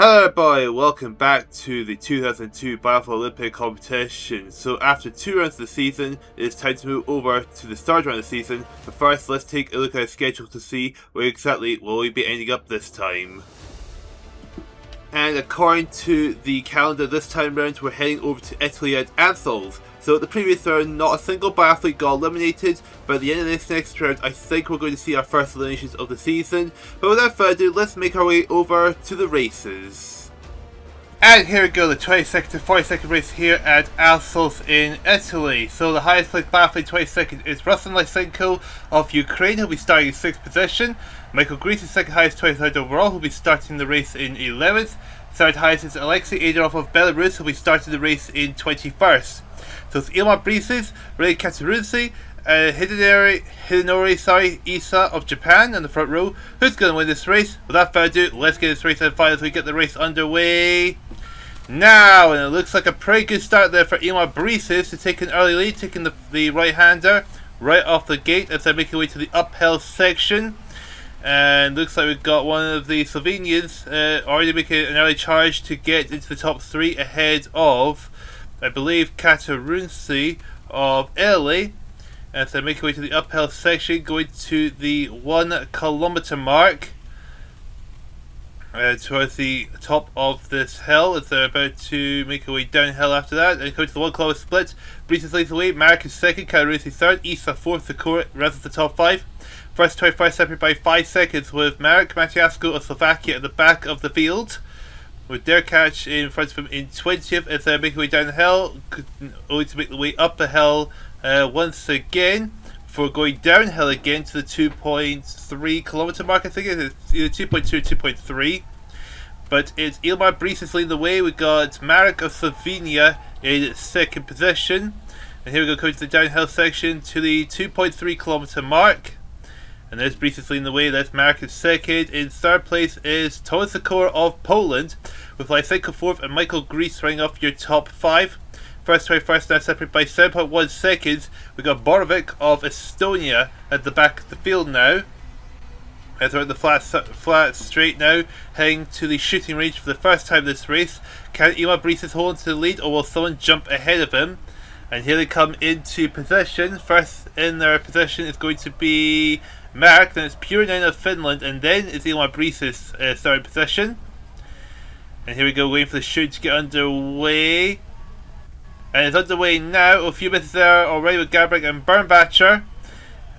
Hello everybody, welcome back to the 2002 Biathlon Olympic competition. So after 2 rounds of the season, it is time to move over to the third round of the season. But first, let's take a look at our schedule to see where exactly will we be ending up this time. And according to the calendar this time round, we're heading over to Italy at Athens. So at the previous round, not a single biathlete got eliminated, but at the end of this next round, I think we're going to see our first eliminations of the season. But without further ado, let's make our way over to the races. And here we go, the 22nd to 42nd race here at Athens in Italy. So the highest placed biathlete 22nd is Ruslan Lysenko of Ukraine, who'll be starting in 6th position. Michael Greece is second highest, 23rd overall, who'll be starting the race in 11th. Third highest is Alexei Adarov of Belarus, who'll be starting the race in 21st. So it's Ilmar Brises, Ray Katerunsi, Hidenori Isa of Japan on the front row. Who's going to win this race? Without further ado, let's get this race on fire as we get the race underway now. And it looks like a pretty good start there for Ilmar Brises to take an early lead, taking the right-hander right off the gate as they make their way to the uphill section. And looks like we've got one of the Slovenians already making an early charge to get into the top 3 ahead of, I believe, Katerunsi of Italy. As they make their way to the uphill section, going to the 1 kilometer mark towards the top of this hill as they're about to make their way downhill after that. And going to the 1 kilometer split, Brises leads the way, Marek is second, Katerunsi third, Isa fourth, the core rest of the top 5. First 21st separated by 5 seconds with Marek Matiasko of Slovakia at the back of the field, with their catch in front of him in 20th as they make their way down the hill, only to make the way up the hill once again for going downhill again to the 2.3 kilometer mark. I think it's either 2.2 or 2.3. But it's Ilmar Brises leading the way. We got Marek of Slovenia in second position. And here we go, coming to the downhill section to the 2.3 kilometer mark. And there's Brises leading the way, that's Marek in second. In third place is Tomasz Sikora of Poland, with Lysenko fourth and Michael Greece running off your top 5. First 21st now separated by 7.1 seconds. We got Borovic of Estonia at the back of the field now. As we're at the flat straight now, heading to the shooting range for the first time this race. Can Ilmar Brises hold on to the lead, or will someone jump ahead of him? And here they come into position. First in their position is going to be Marek, then it's Purinen of Finland, and then it's Ilmar Brises third position. And here we go, waiting for the shoot to get underway. And it's underway now. A few minutes there already with Gabrick and Bernbacher.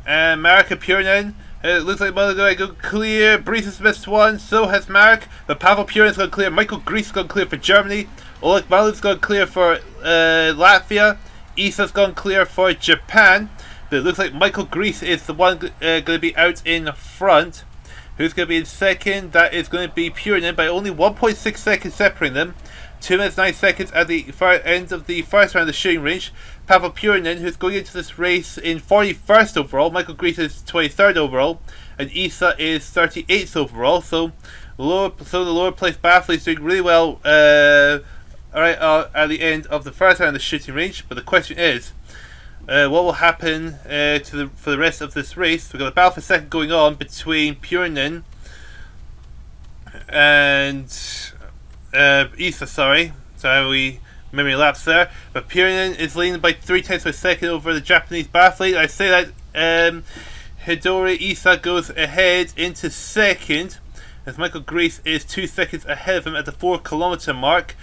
And Marek and Purinen. It looks like Mother going to go clear. Brises missed one, so has Marek. But Pavel Purinen's going to clear. Michael Greece is going to clear for Germany. Oleg Malun's going to clear for Latvia. Isa's gone clear for Japan. But it looks like Michael Greece is the one going to be out in front. Who's going to be in second? That is going to be Purinen by only 1.6 seconds separating them. 2 minutes 9 seconds at the far end of the first round of the shooting range. Pavel Purinen, who's going into this race in 41st overall. Michael Greece is 23rd overall. And Isa is 38th overall. So the lower placed biathletes doing really well at the end of the first round of the shooting range. But the question is, what will happen for the rest of this race? We've got a battle for second going on between Purinen and Isa, sorry we memory lapse there. But Purinen is leading by 0.3 of a second over the Japanese biathlete. I say that Hidori Isa goes ahead into second, as Michael Greece is 2 seconds ahead of him at the 4 kilometer mark.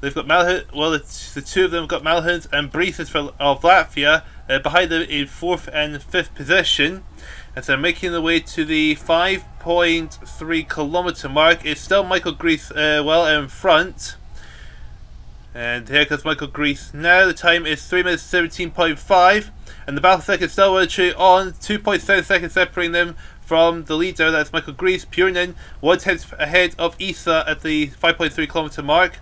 They've got Malhun, well, the two of them have got Malhuns and Brises of Latvia behind them in 4th and 5th position. As they're making their way to the 5.3 kilometer mark, it's still Michael Greece well in front. And here comes Michael Greece now. The time is 3 minutes 17.5. And the battle second still retreat on. 2.7 seconds separating them from the leader, that's Michael Greece. Purinen 1/10 ahead of Isa at the 5.3 kilometer mark.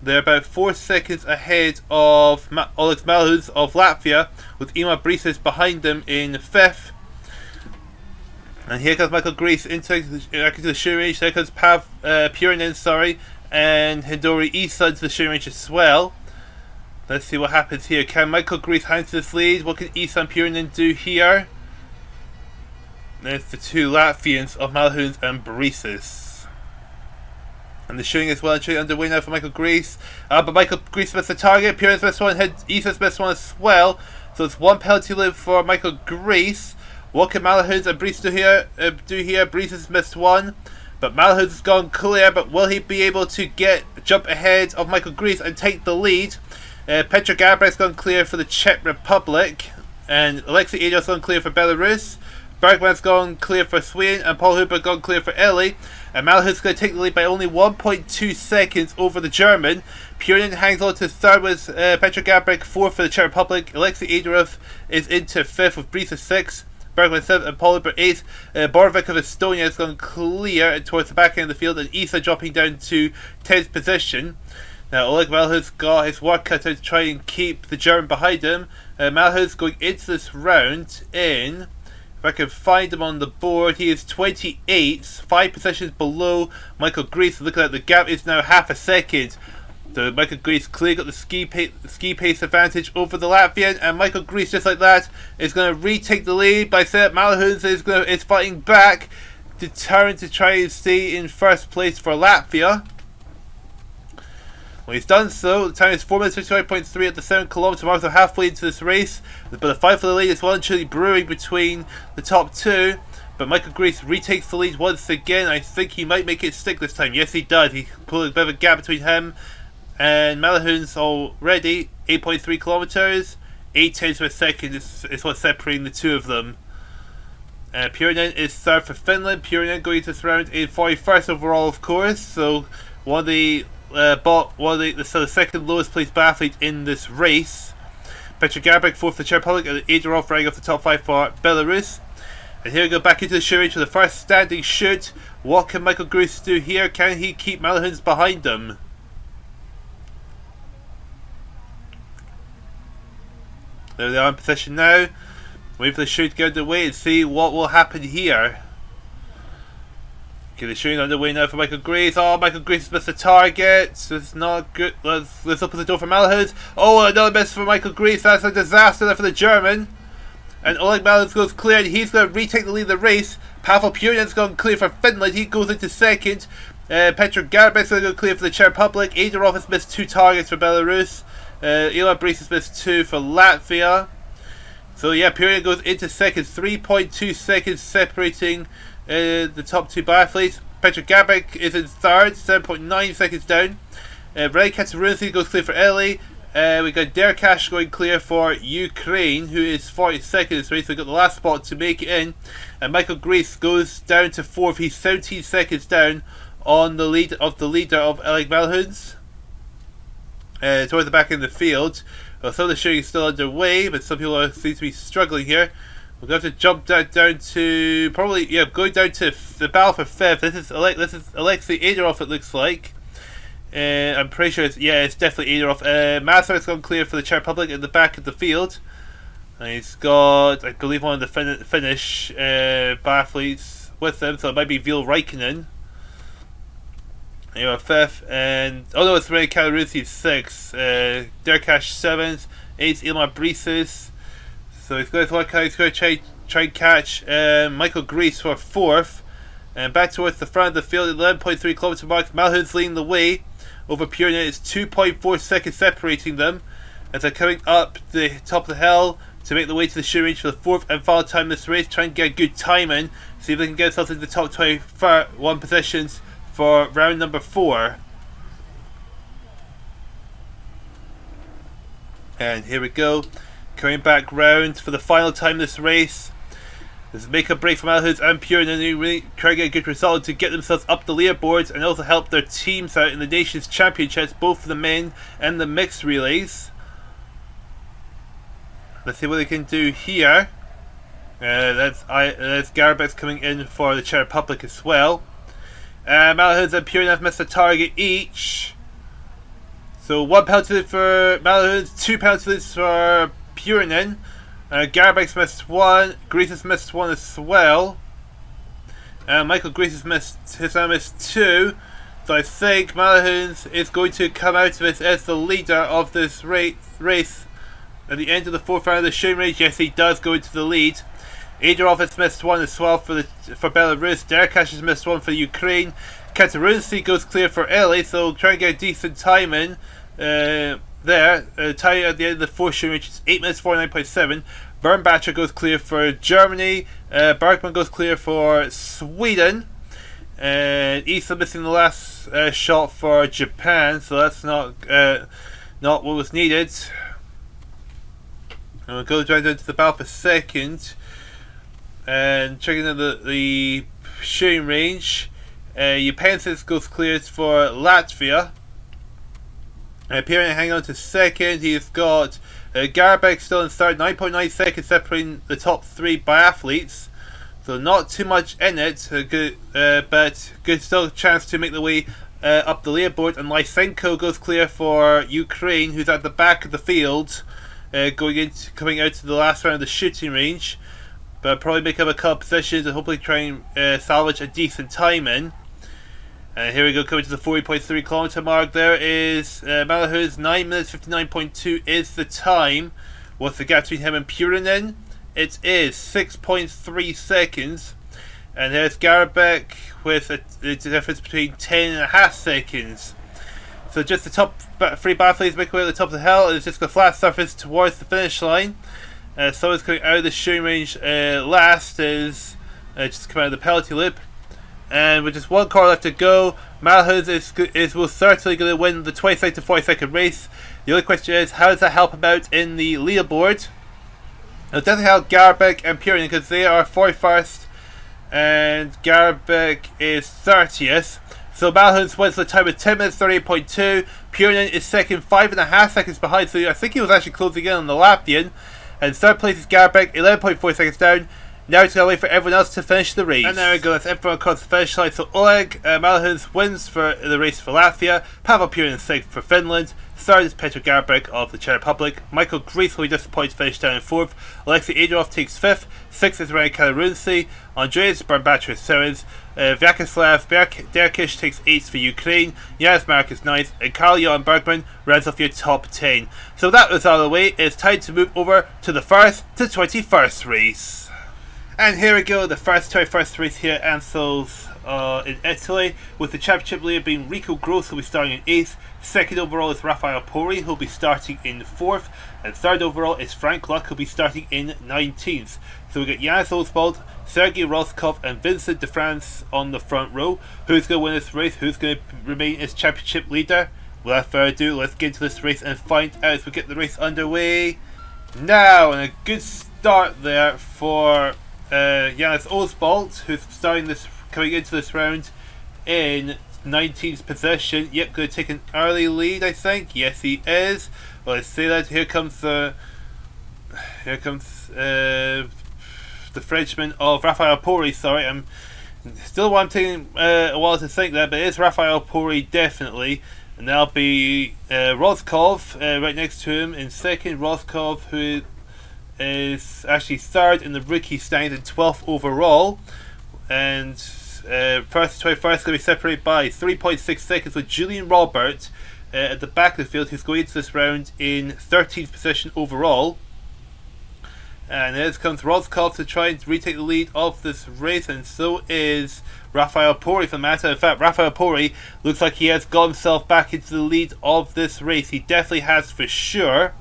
They're about 4 seconds ahead of Oleg Malhuns of Latvia, with Ilmar Brises behind them in 5th. And here comes Michael Greece into the shooting range. There comes Purinen, and Hidori Isa into the shooting range as well. Let's see what happens here. Can Michael Greece hand to this lead? What can Isa and Purinen do here? There's the two Latvians of Malhuns and Brises. And the shooting is well and truly underway now for Michael Grease. But Michael Grease missed the target. Purinen's missed one. Isa's missed one as well. So it's one penalty live for Michael Grease. What can Malahun's and Brees do here? Brees has missed one. But Malahun's has gone clear. But will he be able to jump ahead of Michael Grease and take the lead? Petr Gabrek's gone clear for the Czech Republic. And Alexei Edov's gone clear for Belarus. Bergman's gone clear for Sweden. And Paul Huber gone clear for Italy. And Malahun's going to take the lead by only 1.2 seconds over the German. Purinen hangs on to third with Petr Gabrek, fourth for the Czech Republic. Alexei Edorov is into fifth with Brees 6th. Bergman 7th and Paul Huber 8th. Borovic of Estonia has gone clear towards the back end of the field. And Isa dropping down to 10th position. Now Oleg Malahun's got his work cut out to try and keep the German behind him. Malahun's going into this round in... If I can find him on the board, he is 28th, 5 positions below Michael Grease. Looking at the gap is now half a second. So Michael Grease clearly got the ski pace advantage over the Latvian, and Michael Grease, just like that, is going to retake the lead by saying that Malahun is fighting back, determined to try and stay in first place for Latvia. Well, he's done so. The time is 4 minutes 55.3 at the 7 kilometre mark, so halfway into this race. But the fight for the lead is well and truly brewing between the top two. But Michael Grease retakes the lead once again. I think he might make it stick this time. Yes, he does. He pulled a bit of a gap between him and Malahun's already. 8.3 kilometres. 8 tenths of a second is what's separating the two of them. Purinen is third for Finland. Purinen going to this round in 41st overall, of course. So one of the the second lowest placed biathlete in this race. Petr Gabrek fourth for the Czech Republic, and Edorov ranking off the top 5 for Belarus. And here we go back into the shoot range for the first standing shoot. What can Michael Grease do here? Can he keep Malahun's behind him? There they are in position now. Wait for the shoot to get underway and see what will happen here. Okay, the shooting underway now for Michael Grease. Oh, Michael Grease has missed the target. So it's not good. Let's open the door for Malahun. Oh, another miss for Michael Grease. That's a disaster there for the German. And Oleg Malahun goes clear, and he's going to retake the lead of the race. Pavel Purinen's gone clear for Finland. He goes into second. Petr Garbek's going to go clear for the Czech Republic. Edorov has missed 2 targets for Belarus. Elon Brees has missed 2 for Latvia. So yeah, Purinen goes into second. 3.2 seconds separating the top 2 biathletes. Petr Gabrek is in third, 7.9 seconds down. Ray Katarunsi goes clear for Italy. We got Derkash going clear for Ukraine, who is 42nd in this race. We got the last spot to make it in. And Michael Grease goes down to 4th. He's 17 seconds down on the lead of the leader of Oleg Malahun's. Towards the back end of the field. Well, some of the shooting is still underway, but some people seem to be struggling here. We're going to have to jump down to probably going down to the battle for 5th. This is Alexei Edorov, it looks like. I'm pretty sure it's definitely Edorov. Mazar's gone clear for the Czech Republic in the back of the field. And he's got, I believe, one of the Finnish biathletes with him, so it might be Vil Räikkönen. Anyway, 5th, and it's Ray Katarunsi 6th. Derkash 7th, 8th Ilmar Brises. So he's going to work out. He's going to try and catch Michael Grease for 4th. And back towards the front of the field at 11.3 kilometre mark. Malahun's leading the way over Purinen. It's 2.4 seconds separating them as they're coming up the top of the hill to make the way to the shooting range for the 4th and final time in this race. Try and get a good time in. See if they can get themselves into the top 21 positions for round number 4. And here we go. Coming back round for the final time in this race. This is make a break for Malahun and Purinen, who really try to get a good result to get themselves up the leaderboards and also help their teams out in the Nations Championships, both for the men and the mixed relays. Let's see what they can do here. That's Garbek's coming in for the Czech Republic as well. Malahun and Purinen have missed a target each. So 1 penalty for Malahun, 2 penalties for Purinen. Garbek's missed 1. Grease has missed 1 as well. Michael Grease has now missed 2. So I think Malahun is going to come out of this as the leader of this race at the end of the 4th round of the shooting range. Yes, he does go into the lead. Edorov has missed 1 as well for Belarus. Derkash has missed 1 for Ukraine. Katarunsi goes clear for Italy, so try and get a decent time in there. Time at the end of the fourth shooting range is 8 minutes 49.7. Bernbacher goes clear for Germany. Bergman goes clear for Sweden. And Isa missing the last shot for Japan, so that's not what was needed. And we'll go down to the battle for second. And checking out the shooting range. Jupensis goes clear for Latvia. Pierre hanging on to second. He's got Garbeck still in third, 9.9 seconds separating the top three biathletes. So not too much in it, but good still chance to make the way up the leaderboard. And Lysenko goes clear for Ukraine, who's at the back of the field, coming out to the last round of the shooting range. But probably make up a couple positions and hopefully try and salvage a decent time in. And here we go, coming to the 40.3 kilometer mark. There is Malahuz, 9 minutes 59.2 is the time. What's the gap between him and Purinen? It is 6.3 seconds. And there's Garbeck with a difference between 10.5 seconds. So just the top three biathletes make way at the top of the hill. It's just a flat surface towards the finish line. Someone's coming out of the shooting range last is just coming out of the penalty loop. And with just one car left to go, Malahuz is most certainly going to win the 22nd to 42nd race. The only question is, how does that help him out in the leaderboard? It'll definitely help Garbeck and Purinen because they are 41st and Garbeck is 30th. So Malahuz wins the time with 10 minutes 38.2. Purinen is second, 5.5 seconds behind, so I think he was actually closing in on the Latvian. And third place is Garbeck, 11.4 seconds down. Now it's going to wait for everyone else to finish the race. And there we go, that's everyone across the finish line. So Oleg Malahuz wins for the race for Latvia, Pavel Purinen second for Finland, third is Petr Garbeck of the Czech Republic, Michael Gries, who disappointed, finished down in fourth, Alexei Adorov takes fifth, sixth is Ryan Kalarunsi, Andreas Bernbacher is seventh, Vyacheslav Derkish takes eighth for Ukraine, Janis Marek is ninth, and Karl Johan Bergman rounds off your top 10. So that was out of the way, it's time to move over to the first to 21st race. And here we go, the first 21st race here at Ansel's in Italy, with the championship leader being Ricco Gross, who'll be starting in 8th. Second overall is Rafael Pori, who'll be starting in 4th. And third overall is Frank Luck, who'll be starting in 19th. So we got Janis Oswald, Sergei Roskov, and Vincent de France on the front row. Who's going to win this race? Who's going to remain as championship leader? Without further ado, let's get into this race and find out as we get the race underway now. And a good start there for Janis Oswald, who's coming into this round in 19th position. Yep, going to take an early lead, I think. Yes, he is. Well, let's say that. Here comes the Frenchman of Rafael Pori. Sorry, I'm still taking a while to think that, but it is Rafael Pori definitely. And that'll be Roskov right next to him in second. Roskov, who is actually third in the rookie standings and 12th overall. And first to 21st going to be separated by 3.6 seconds with Julian Robert at the back of the field, who's going into this round in 13th position overall. And here comes Roskov to try and retake the lead of this race, and so is Rafael Pori for the matter. In fact, Rafael Pori looks like he has got himself back into the lead of this race. He definitely has for sure.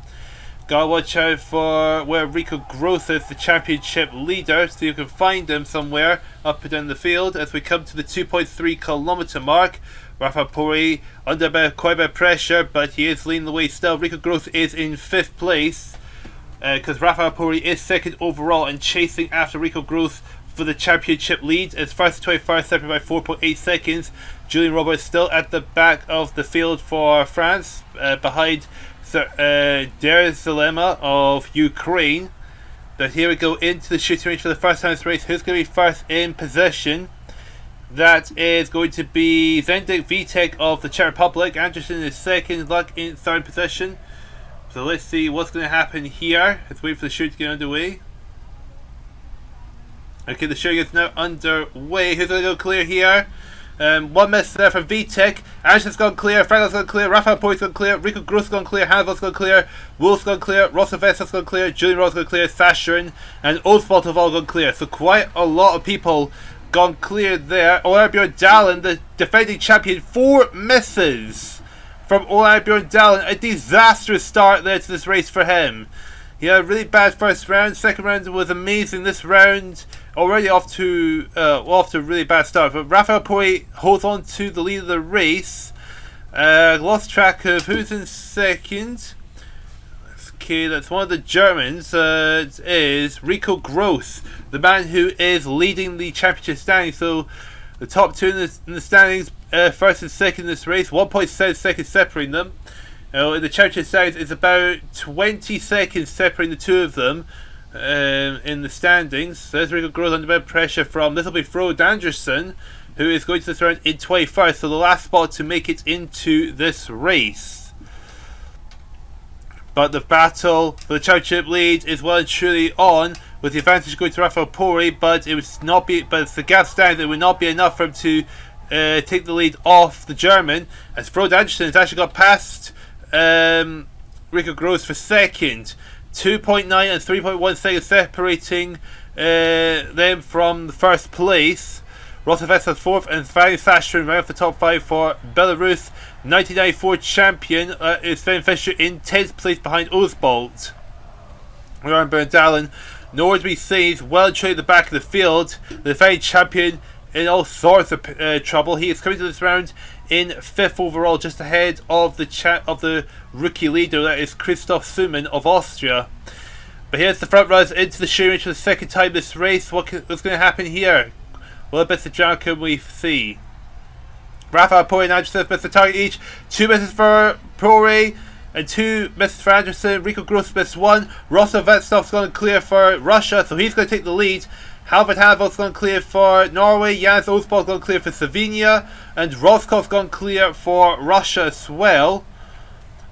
Gotta watch out for where Ricco Gross is, the championship leader, so you can find him somewhere up and down the field as we come to the 2.3 kilometer mark. Rafael Pori under quite a bit of pressure, but he is leading the way still. Ricco Gross is in 5th place because Rafael Pori is second overall and chasing after Ricco Gross for the championship lead. It's first to 21st, separated by 4.8 seconds. Julian Roberts still at the back of the field for France, behind Derzalema of Ukraine. But here we go into the shooting range for the first time in this race. Who's going to be first in position? That is going to be Zendik Vitek of the Czech Republic. Anderson is second, Luck in third position. So let's see what's going to happen here. Let's wait for the shoot to get underway. Okay, the shooting is now underway. Who's going to go clear here? One miss there from Vitek. Anderson's gone clear, Franklin's gone clear, Rafael Pori's gone clear, Ricco Gross gone clear, Hannibal's gone clear, Wolf's gone clear, Rossovessa's gone clear, Julian Ross gone clear, Sasharin and Oswald have all gone clear. So quite a lot of people gone clear there. Ola Bjorn Dalen, the defending champion, 4 misses from Ola Bjorn Dalen. A disastrous start there to this race for him. He had a really bad first round. Second round was amazing. This round already off to a really bad start. But Rafael Pori holds on to the lead of the race. Lost track of who's in second. Okay, that's one of the Germans. It is Ricco Gross, the man who is leading the championship standings. So the top two in the standings, first and second in this race, 1.7 seconds separating them. In the championship standings, it's about 20 seconds separating the two of them in the standings. So there's Ricco Gross under bit pressure from, this will be Frode Anderson, who is going to this round in 21st, so the last spot to make it into this race. But the battle for the championship lead is well and truly on, with the advantage going to Rafael Pori, but it's the gap stands, it would not be enough for him to take the lead off the German, as Frode Anderson has actually got past Ricco Gross for second. 2.9 and 3.1 seconds separating them from the first place. Rosovetsov's fourth, and Vali Sashrin right off the top 5 for Belarus. 1994 champion is Sven Fischer in 10th place behind Osbolt. Ola Bjorn Dalen, nor to be seen, well and truly at the back of the field. The defending champion in all sorts of trouble. He is coming to this round in 5th overall, just ahead of the rookie leader, that is Christoph Suman of Austria. But here's the front runners into the shooting range for the second time this race. What's going to happen here? Well, a bit of drama can we see? Rafael Pori and Anderson missed the target each. 2 misses for Pori and 2 misses for Anderson. Ricco Gross missed 1. Rostov Vetstov's going to clear for Russia, so he's going to take the lead. Halvard Hanvold's going to clear for Norway. Jans Osbold's going to clear for Slovenia. And Roskov's going to clear for Russia as well.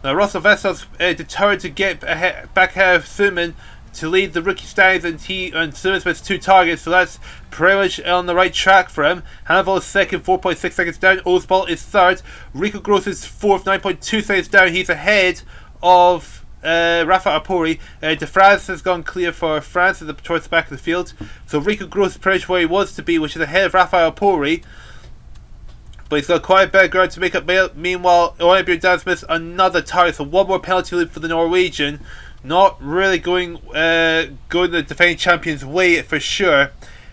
Now Rostov Vetstov's determined to get back ahead of Suman to lead the rookie standings, and Suman's missed 2 targets, so that's pretty much on the right track for him. Hanvold is second, 4.6 seconds down. Osbold is third. Ricco Gross is fourth, 9.2 seconds down. He's ahead of Rafael Pori. De France has gone clear for France towards the back of the field. So Ricco Gross is pretty much where he wants to be, which is ahead of Rafael Pori. But he's got quite a bit of ground to make up. Meanwhile, Ola Bjorn Dalen's missed another target, so one more penalty loop for the Norwegian. Not really going the defending champion's way for sure.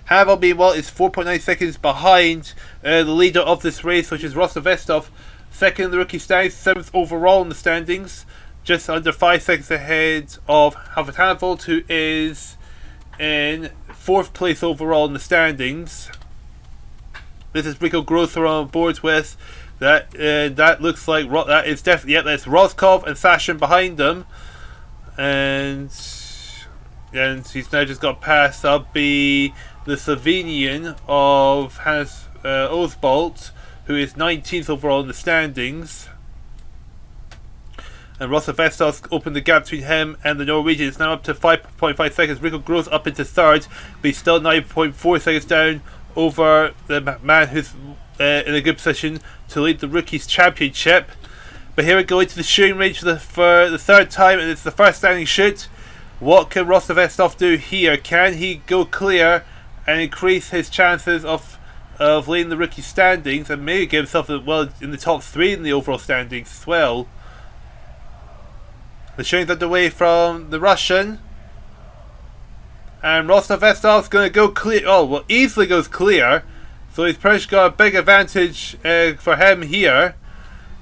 Hanvold, meanwhile, is 4.9 seconds behind the leader of this race, which is Rostov Vestov. Second in the rookie standings, 7th overall in the standings. Just under 5 seconds ahead of Halvard Hanvold, who is in 4th place overall in the standings. This is Ricco Gross we're on board with. That looks like that is definitely, yeah, that's Roskov and Sashin behind them. And he's now just got past. That'll be the Slovenian of Hannes Osbolt, who is 19th overall in the standings. And Rostov Vestov's opened the gap between him and the Norwegian. It's now up to 5.5 seconds. Ricco Gross up into 3rd, but he's still 9.4 seconds down over the man who's in a good position to lead the Rookies Championship. But here we go into the shooting range for the 3rd time, and it's the first standing shoot. What can Rostov Vestov do here? Can he go clear and increase his chances of leading the rookie standings, and maybe get himself in the top 3 in the overall standings as well? The shooting's underway from the Russian, and Rostov Vestov's going to go clear. Oh, well, easily goes clear, so he's pretty much got a big advantage for him here.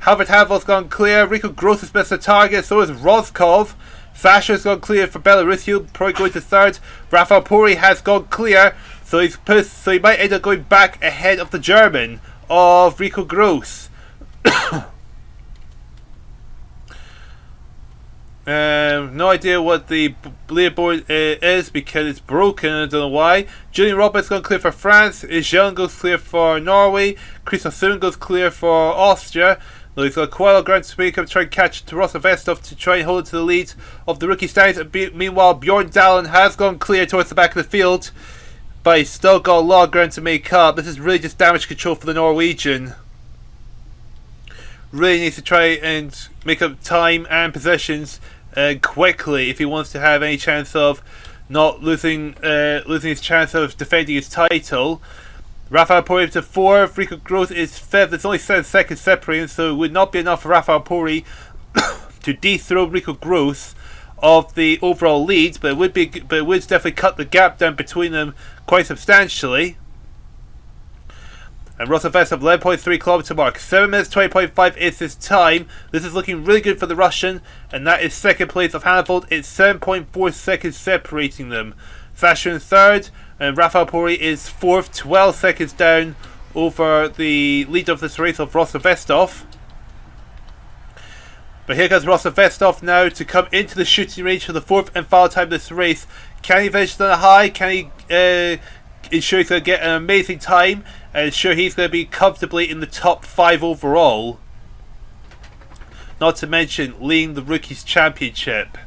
Halvard Hanvold's gone clear. Ricco Gross has missed a target, so is Roskov. Sasha's gone clear for Belarus. He'll probably go to 3rd. Rafael Pori has gone clear, so he might end up going back ahead of the German of Ricco Gross. No idea what the leaderboard is because it's broken. I don't know why. Julian Roberts gone clear for France. Jean goes clear for Norway. Christoph Soon goes clear for Austria. Though he's got quite a lot of ground to make up, try and catch to Rostov Vestov to try and hold it to the lead of the rookie standings. Meanwhile, Bjorn Dalen has gone clear towards the back of the field, but he's still got a lot of ground to make up. This is really just damage control for the Norwegian. Really needs to try and make up time and positions quickly if he wants to have any chance of not losing his chance of defending his title. Rafael Pori to 4th, Ricco Gross is 5th. It's only 7 seconds separating, so it would not be enough for Rafael Pori to dethrone Ricco Gross of the overall lead, but it would definitely cut the gap down between them quite substantially. And Russell Vest of 11.3 kilometer mark. 7 minutes 20.5 is his time. This is looking really good for the Russian, and that is second place of Hannavold. It's 7.4 seconds separating them. Sasha in third, and Rafael Pori is 4th, 12 seconds down over the lead of this race of Russell Vestov. But here comes Russell Vestov now to come into the shooting range for the 4th and final time of this race. Can he finish on a high? Can he ensure he's going to get an amazing time and ensure he's going to be comfortably in the top 5 overall? Not to mention leading the Rookies Championship.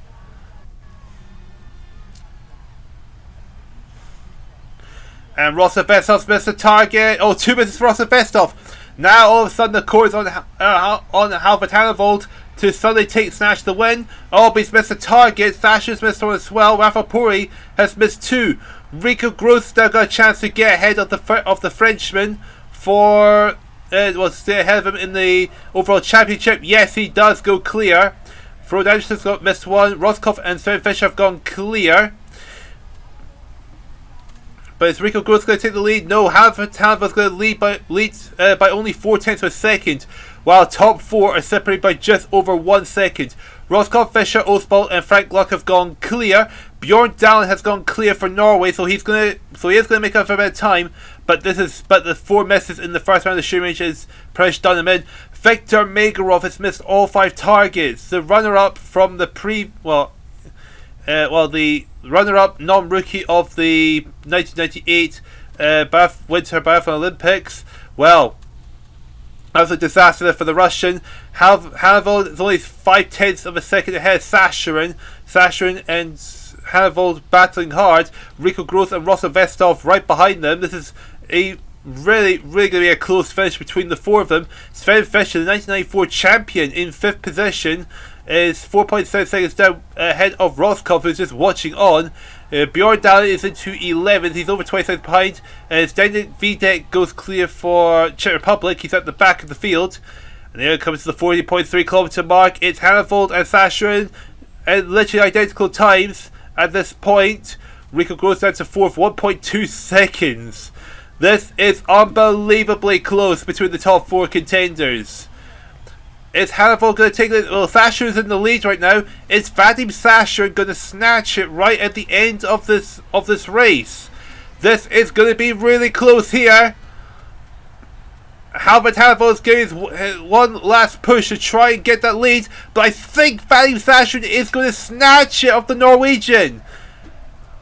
And Russell Vestov's missed the target. Oh, 2 misses for Russell Vestov. Now all of a sudden the core is on Halvard Hannavold to suddenly snatch the win. Oh, but he's missed the target. Sasha's missed one as well. Rafa Pori has missed 2. Ricco Gross still got a chance to get ahead of the Frenchman for stay ahead of him in the overall championship. Yes, he does go clear. Frode Anderson's got missed 1. Roskopf and Sven Fischer have gone clear. But is Ricco Gross going to take the lead? No, Hannavold's going to lead by only 0.4 of a second, while top 4 are separated by just over 1 second. Roskopf, Fischer, Osbolt and Frank Gluck have gone clear. Bjorn Dahlen has gone clear for Norway, so he is going to make up for a bit of time. But the 4 misses in the first round of the shooting range is pretty much done him in. Viktor Magarov has missed all 5 targets. The runner-up from the the runner-up non-rookie of the 1998 Winter Biathlon Olympics. Well, that was a disaster for the Russian. Hannavold is only 0.5 of a second ahead of Sacharin. Sacharin and Hannavold battling hard. Ricco Gross and Russell Vestov right behind them. This is a really going to be a close finish between the 4 of them. Sven Fischer, the 1994 champion, in 5th position, is 4.7 seconds down ahead of Roskopf, who's just watching on. Bjorn Dahlen is into 11th. He's over 20 seconds behind. Zdeněk Videk goes clear for Czech Republic. He's at the back of the field. And there it comes to the 40.3 kilometer mark. It's Hannavold and Sacharin at literally identical times at this point. Ricco Gross down to 4th, 1.2 seconds. This is unbelievably close between the top 4 contenders. Is Hannavold going to take it? Well, Sacharin's in the lead right now. Is Vadim Sacharin going to snatch it right at the end of this race? This is going to be really close here. Halvard Hannavold is getting his one last push to try and get that lead, but I think Vadim Sacharin is going to snatch it off the Norwegian.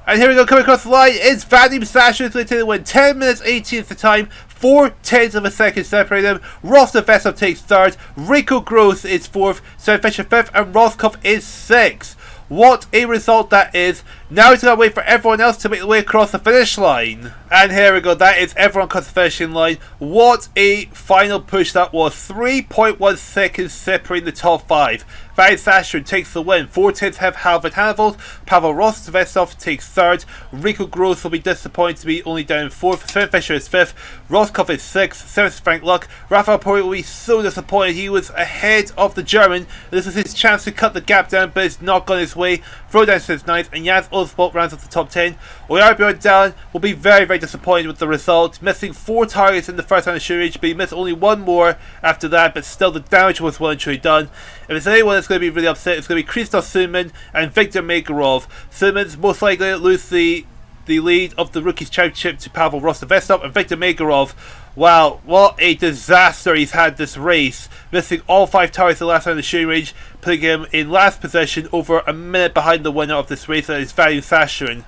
And here we go, coming across the line. It's Vadim Sacharin going to take the win. 10 minutes 18 is the time. 0.4 of a second separate them. Russell Vestov takes 3rd. Ricco Gross is 4th. Sven Fischer 5th. And Roskopf is 6th. What a result that is. Now it's going to wait for everyone else to make the way across the finish line. And here we go. That is everyone across the finishing line. What a final push that was. 3.1 seconds separating the top 5. Vadim Sacharin takes the win. 4/10 have Halvard Hannavold. Pavel Rostovestov takes 3rd. Ricco Gross will be disappointed to be only down 4th. Sven Fischer is 5th. Roskopf is 6th. 7th is Frank Luck. Rafael Pori will be so disappointed. He was ahead of the German. This is his chance to cut the gap down, but it's not gone his way. Frode Anderson is 9th. And Jens Osbolt rounds up the top 10. Bjorn Dahlen will be very disappointed with the result. Missing 4 targets in the first round of shooting range, but he missed only 1 more after that. But still, the damage was well and truly done. If there's anyone that's going to be really upset, it's going to be Krzysztof Szyman and Viktor Magarov. Szyman's most likely to lose the lead of the Rookies Championship to Pavel Rostovestov, and Viktor Magarov, wow, what a disaster he's had this race. Missing all 5 targets in the last round of the shooting range, putting him in last position over a minute behind the winner of this race, that is Vadim Sacharin.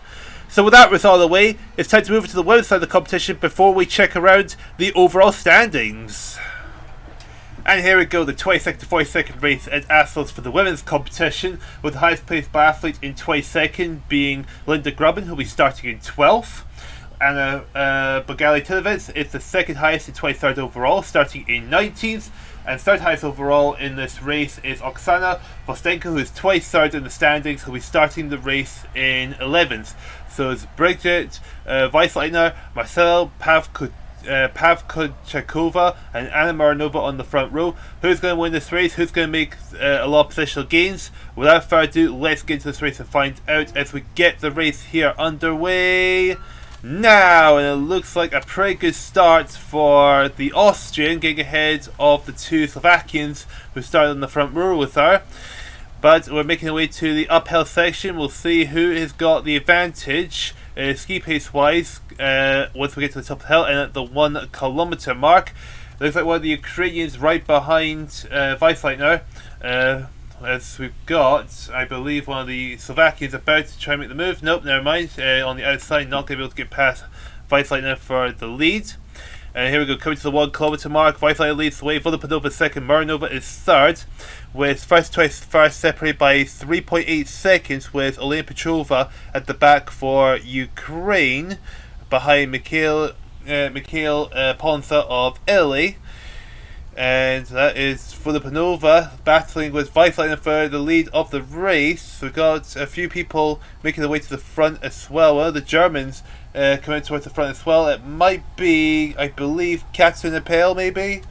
So with that result out of the way, it's time to move to the women's side of the competition before we check around the overall standings. And here we go, the 22nd to 42nd race at Assos for the women's competition, with the highest placed biathlete in 22nd being Linda Grubben, who will be starting in 12th. Anna Bogali Tilovets is the 2nd highest in 23rd overall, starting in 19th. And 3rd highest overall in this race is Oksana Vostenko, who is 23rd in the standings, who will be starting the race in 11th. So it's Brigitte Weissleitner, Marcel Pavkochakova and Anna Marinova on the front row. Who's going to win this race? Who's going to make a lot of positional gains? Without further ado, let's get into this race and find out as we get the race here underway now. And it looks like a pretty good start for the Austrian, getting ahead of the two Slovakians who started on the front row with her. But we're making our way to the uphill section. We'll see who has got the advantage ski pace wise once we get to the top of the hill and at the 1 kilometer mark. Looks like one of the Ukrainians right behind Weissleitner, as we've got, I believe, one of the Slovakians about to try and make the move. Nope, never mind. On the outside, not going to be able to get past Weissleitner for the lead. And here we go, coming to the 1 kilometer mark. Weissleitner leads the way, Volopanova second, Marinova is third, with first twice first separated by 3.8 seconds, with Elena Petrova at the back for Ukraine, behind Mikhail Ponsa of Italy. And that is Volopanova battling with Weissleitner for the lead of the race. We've got a few people making their way to the front as well. One of the Germans coming towards the front as well. It might be, I believe, Katrin Appel, maybe?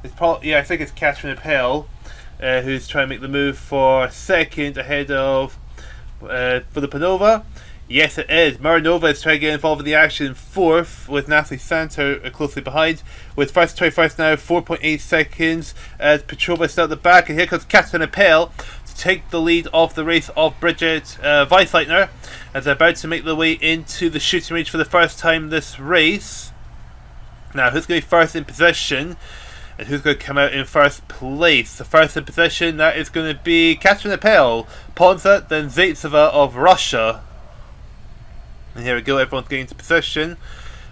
It's probably, yeah, I think it's Katrin Appel who's trying to make the move for second ahead of Volopanova. Yes, it is. Marinova is trying to get involved in the action in fourth, with Natalie Santer closely behind. With first 21st now, 4.8 seconds, as Petrova is still at the back. And here comes Katrin Appel to take the lead of the race of Bridget Weissleitner, as they're about to make their way into the shooting range for the first time this race. Now, who's going to be first in position? And who's going to come out in first place? The first in position, that is going to be Katrin Appel, Ponsa, then Zaitseva of Russia. And here we go, everyone's getting into position.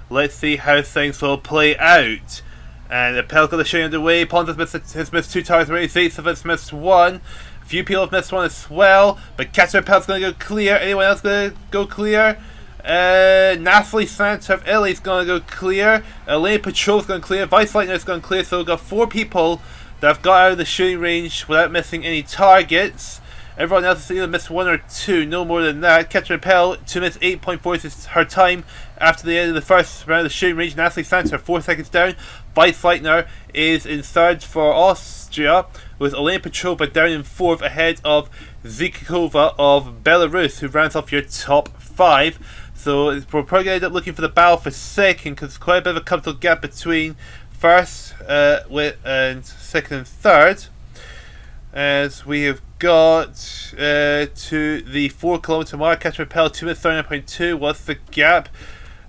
Let's see how things will play out. And Appel got the shooting underway. Ponsa has missed 2 targets already. Zaitseva's missed 1. A few people have missed 1 as well. But Katrin Appel's going to go clear. Anyone else going to go clear? Natalie Santer of Italy is going to go clear. Elena Petrova's going to clear. Weissleitner is going to clear. So we've got 4 people that have got out of the shooting range without missing any targets. Everyone else has either missed 1 or 2, no more than that. Katrin Appel to miss 8.4 is her time after the end of the first round of the shooting range. Natalie Santer 4 seconds down. Weissleitner is in third for Austria, with Elena Petrova down in fourth ahead of Zikikova of Belarus, who rounds off your top 5. So we're probably going to end up looking for the battle for second, because quite a bit of a comfortable gap between first and second and third. As we have got to the 4 kilometer mark, Katrin Appel 2 minutes 39.2 was the gap.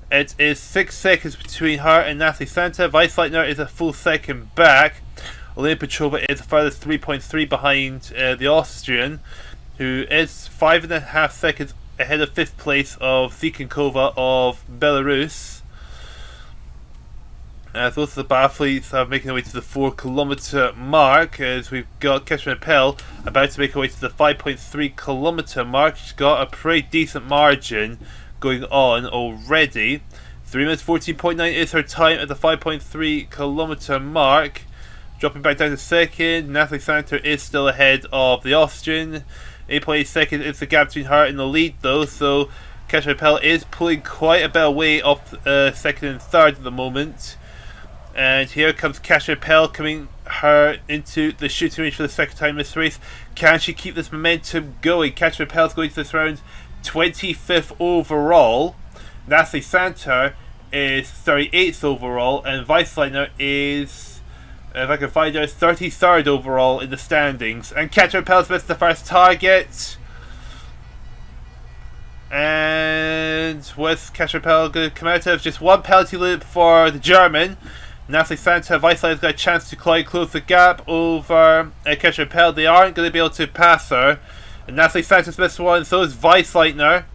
It is 6 seconds between her and Natalie Santer. Weissleitner is a full second back. Elena Petrova is the furthest 3.3 behind the Austrian, who is 5.5 seconds ahead of 5th place of Zikikova of Belarus. As those are the biathletes are making their way to the 4 kilometer mark, as we've got Katrin Appel about to make her way to the 5.3 kilometer mark. She's got a pretty decent margin going on already. 3 minutes 14.9 is her time at the 5.3 kilometer mark. Dropping back down to second, Natalie Santer is still ahead of the Austrian. 8.8 seconds is the gap between her and the lead though, so Katrin Appel is pulling quite a bit away off second and third at the moment. And here comes Katrin Appel coming her into the shooting range for the second time this race. Can she keep this momentum going? Katrin Appel is going to this round 25th overall. Natalie Santer is 38th overall, and Weissleitner is, if I can find her, 33rd overall in the standings. And Katrin Appel's missed the first target. And what's Katrin Appel going to come out of? Just 1 penalty loop for the German. Natalie Santer, Weissleiner's got a chance to close the gap over Katrin Appel. They aren't going to be able to pass her. And Natalie Santer's missed 1, so is Weissleitner.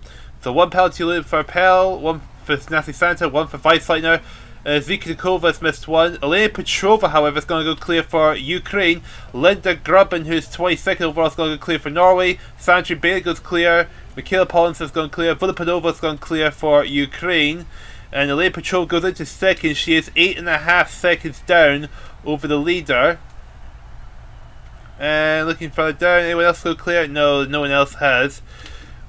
So 1 penalty loop for Appel, 1 for Natalie Santer, 1 for Weissleitner. Zikikova's missed 1. Elena Petrova, however, is going to go clear for Ukraine. Linda Grubben, who's 22nd overall, is going to go clear for Norway. Sandra Bailey goes clear. Michaela Pollins is going clear. Volopanova is going clear for Ukraine. And Elena Petrova goes into second. She is 8.5 seconds down over the leader. And looking further down, anyone else go clear? No, no one else has.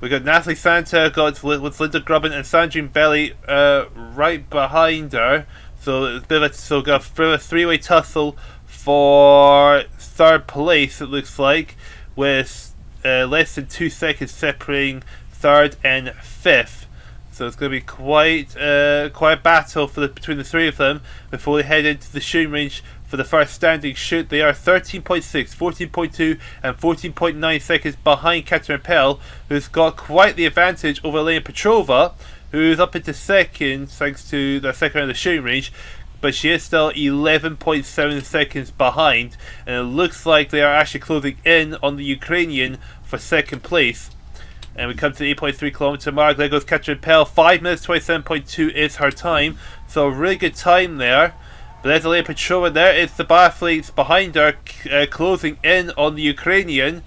We got Natalie Santer, got with Linda Grubben and Sandrine Belli right behind her. So it's got a three-way tussle for third place. It looks like, with less than 2 seconds separating third and fifth. So it's going to be quite a battle between the three of them before they head into the shooting range for the first standing shoot. They are 13.6, 14.2 and 14.9 seconds behind Katarina Pell, who's got quite the advantage over Elena Petrova, who's up into second thanks to the second round of the shooting range, but she is still 11.7 seconds behind, and it looks like they are actually closing in on the Ukrainian for second place. And we come to the 8.3 kilometer mark. There goes Katarina Pell. 5 minutes 27.2 is her time. So a really good time there. But there's Elena Petrova. There is the biathletes behind her closing in on the Ukrainian.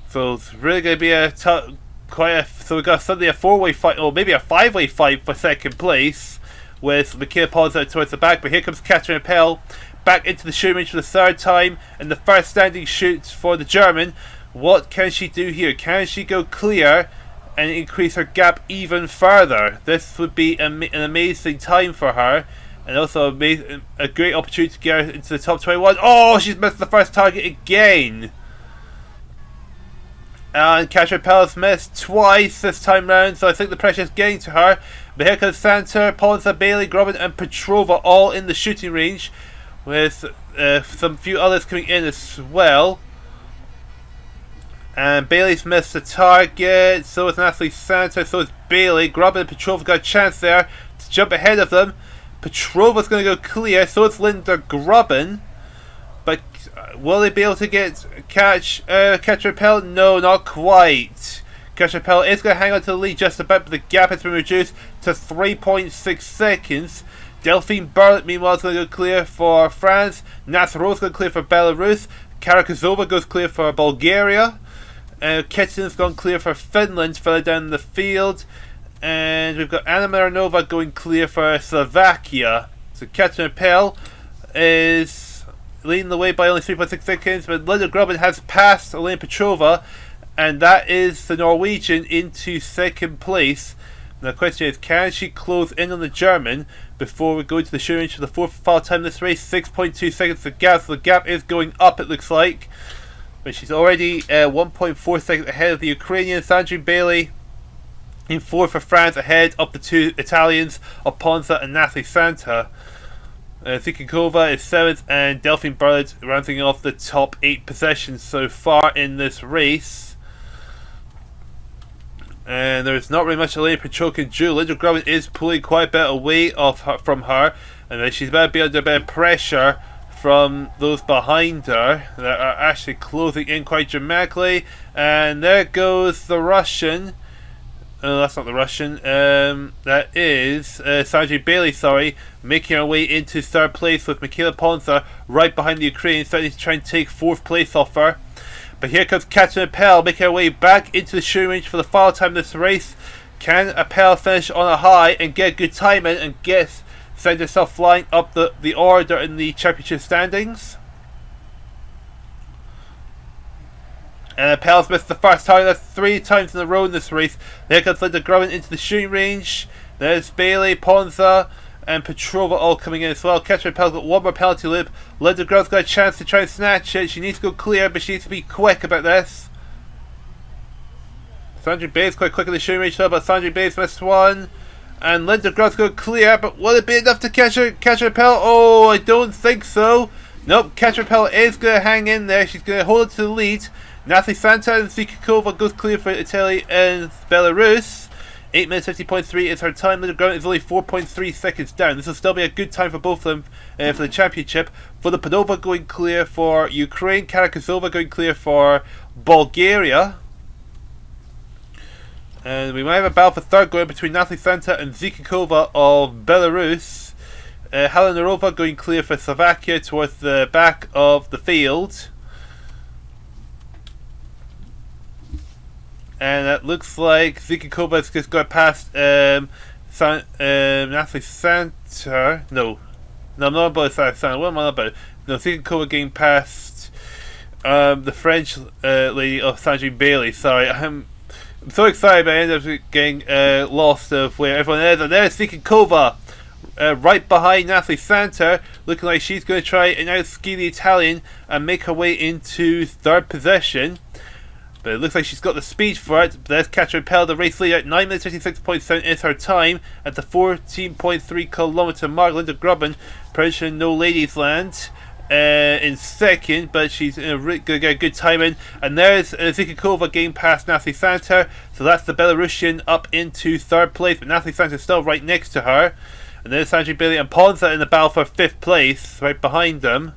So it's really going to be so we've got suddenly a 4-way fight, or maybe a 5-way fight for second place, with Michaela Ponza towards the back. But here comes Katarina Pell back into the shooting range for the third time, and the first standing shoot for the German. What can she do here? Can she go clear and increase her gap even further? This would be an amazing time for her, and also a great opportunity to get her into the top 21. Oh, she's missed the first target again. And Katarina Pell's missed twice this time round, so I think the pressure is getting to her. But here comes Santer, Ponza, Bailey, Grobin and Petrova all in the shooting range, with some few others coming in as well. And Bailey's missed the target, so is Natalie Santer, so is Bailey. Grobin and Petrova got a chance there to jump ahead of them. Petrova's going to go clear, so is Linda Grobin. But will they be able to catch Katarina Pell? No, not quite. Katarina Pell is going to hang on to the lead just about, but the gap has been reduced to 3.6 seconds. Delphine Burlet, meanwhile, is going to go clear for France. Nasarov's going to clear for Belarus. Karakazova goes clear for Bulgaria. Kitchen's gone clear for Finland further down the field. And we've got Anna Marinova going clear for Slovakia. So Katarina Pell is leading the way by only 3.6 seconds, but Linda Grobin has passed Elena Petrova, and that is the Norwegian into second place. Now the question is, can she close in on the German before we go to the shooting range for the fourth final time in this race? 6.2 seconds the gap, so the gap is going up, it looks like. But she's already 1.4 seconds ahead of the Ukrainian. Sandrine Bailey in fourth for France, ahead of the two Italians of Ponza and Natalie Santa. Zikikova is seventh, and Delphine Burlet rounding off the top 8 positions so far in this race. And there's not really much Elena Petrova can do. Linda Grobin is pulling quite a bit away from her, and she's about to be under a bit of pressure from those behind her that are actually closing in quite dramatically. And there goes the Russian. Oh, that's not the Russian. That is Sandrine Bailey, sorry, making her way into third place with Michaela Ponza right behind the Ukrainian, starting to try and take fourth place off her. But here comes Katarina Pell making her way back into the shooting range for the final time in this race. Can Pell finish on a high and get good timing and send herself flying up the order in the championship standings? And Pell's missed the first target. That's 3 times in a row in this race. There comes Linda Grobin into the shooting range. There's Bailey, Ponza and Petrova all coming in as well. Katarina Pell's got one more penalty loop. Linda Grobin's got a chance to try and snatch it. She needs to go clear, but she needs to be quick about this. Sandrine Bailey's quite quick in the shooting range though, but Sandrine Bailey's missed one. And Linda Grobin's going clear, but will it be enough to catch her Pell? Oh, I don't think so. Nope, Katarina Pell is going to hang in there. She's going to hold it to the lead. Natalie Santa and Zikikova goes clear for Italy and Belarus. 8 minutes 50.3 is her time. Linda Grobin is only 4.3 seconds down. This will still be a good time for both of them for the championship. For the Padova going clear for Ukraine, Karakazova going clear for Bulgaria. And we might have a battle for third going between Natalie Santa and Zikikova of Belarus. Halinarova going clear for Slovakia towards the back of the field. And it looks like Zikikova's just got past Natalie Santa. No, I'm not about Santa. What am I about? No, Zikikova getting past the French lady of Sandrine Bailey. Sorry, I'm so excited, but I ended up getting lost of where everyone is. And there's Zikikova right behind Natalie Santer, looking like she's going to try and outski the Italian and make her way into third position. But it looks like she's got the speed for it. But there's Katrin Pell, the race leader, at 9 minutes 56.7 is her time at the 14.3 kilometre mark. Linda Grubben, Persian No Ladies Land, in second, but she's going to get a good time in. And there's Zikikova getting past Natalie Santer, so that's the Belarusian up into third place, but Natalie Santer's still right next to her. And there's Sandra Bailey and Ponza in the battle for 5th place, right behind them.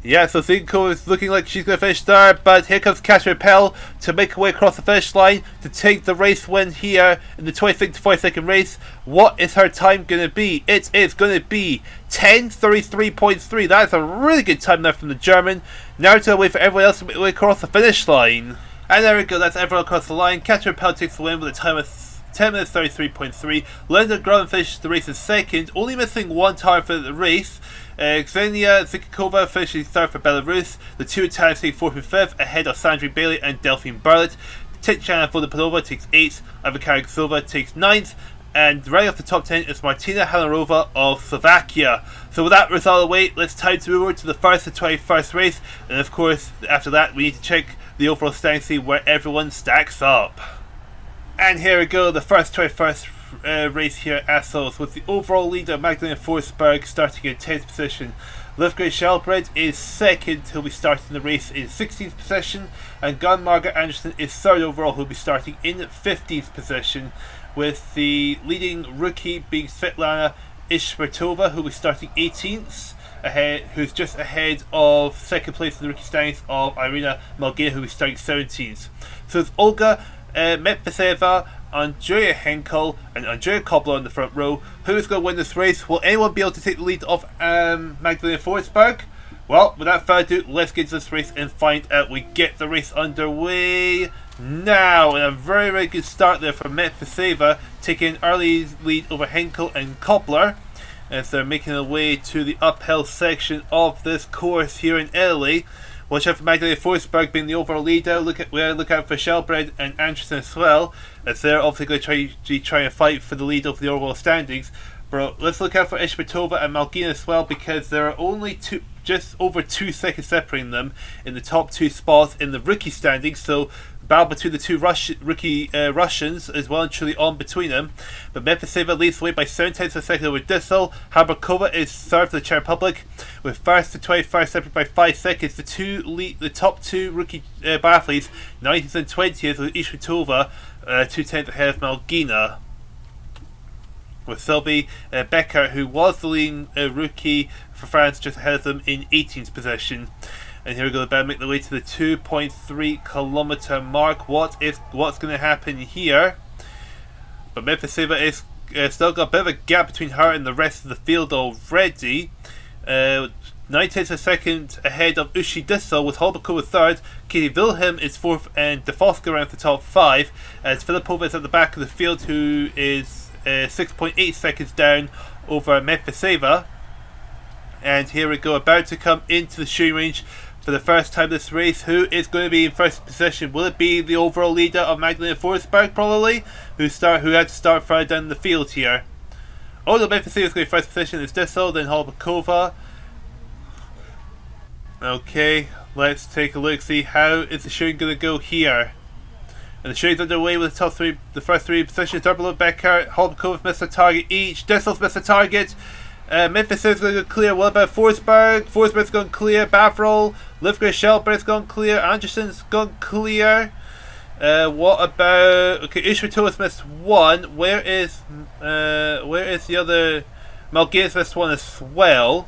Yeah, so Zikikova is looking like she's going to finish third, but here comes Katrin Pell to make her way across the finish line to take the race win here in the 26 to 40-second race. What is her time going to be? It is going to be 10:33.3. That's a really good time there from the German. Now to wait for everyone else to make their way across the finish line. And there we go, that's everyone across the line. Katrin Pell takes the win with a time of 10 minutes 33.3. Linda Grubben finishes the race in second, only missing one time for the race. Xenia Zikikova finishes third for Belarus. The two Italians take 4th and 5th, ahead of Sandra Bailey and Delphine Barlett. Tiziana Vodipanova takes 8th, Avika Silva takes 9th, and right off the top 10 is Martina Halarova of Slovakia. So with that result away, let's time to move over to the first and 21st race, and of course after that we need to check the overall standing, see where everyone stacks up. And here we go, the first 21st race here at Assos, with the overall leader Magdalena Forsberg starting in 10th position. Livgren Shelbred is second, he'll be starting the race in 16th position, and Gunn Margaret Anderson is third overall, who'll be starting in 15th position, with the leading rookie being Svetlana Ishbertova, who'll be starting 18th, who's just ahead of second place in the rookie standings of Irina Malgina, who'll be starting 17th. So it's Olga Medvedeva, Andrea Henkel and Andrea Kobler in the front row. Who is going to win this race? Will anyone be able to take the lead of Magdalena Forsberg? Well, without further ado, let's get to this race and find out. We get the race underway now, and a very, very good start there for Medvedeva, taking an early lead over Henkel and Kobler as they're making their way to the uphill section of this course here in Italy. Watch out for Magdalena Forsberg being the overall leader. Look out for Shelbred and Anderson as well, as they're obviously going to try and fight for the lead of the overall standings. But let's look out for Ishbertova and Malgina as well, because there are only just over 2 seconds separating them in the top 2 spots in the rookie standings. So battle between the two rookie Russians is well and truly on between them. But Medvedeva leads the way by 7/10 of a second over Dissel. Habakova is third for the Czech Republic, with first to 21st separated by 5 seconds. The top 2 rookie biathletes, 19th and 20th, with Ishbertova 2/10 ahead of Malgina, with Sylvie Becker, who was the leading rookie for France, just ahead of them in 18th position. And here we go, about to make the way to the 2.3 kilometre mark. What's going to happen here? But Medvedeva is still got a bit of a gap between her and the rest of the field already. 9/10 of a second ahead of Ushi Dissel, with Holbakova third. Katie Wilhelm is fourth, and DeFoska around the top 5. As Filipova is at the back of the field, who is 6.8 seconds down over Medvedeva. And here we go, about to come into the shooting range for the first time this race. Who is going to be in first position? Will it be the overall leader of Magdalena Forsberg, probably, who had to start further down the field here? Oh no, Medvedeva is going to be first position. It's Dissel, then Holbakova. Okay, let's take a look, see how is the shooting going to go here. And the shooting's underway with the first 3 positions. Double Becker, Holbakova missed a target each. Dissel's missed a target. Medvedeva's going to go clear. What about Forsberg? Forsberg's going clear. Bavrol, Livgren Shelbred's gone clear. Anderson's gone clear. What about... Okay, Ishbertova's missed 1. Where is the other... Malgina's missed 1 as well.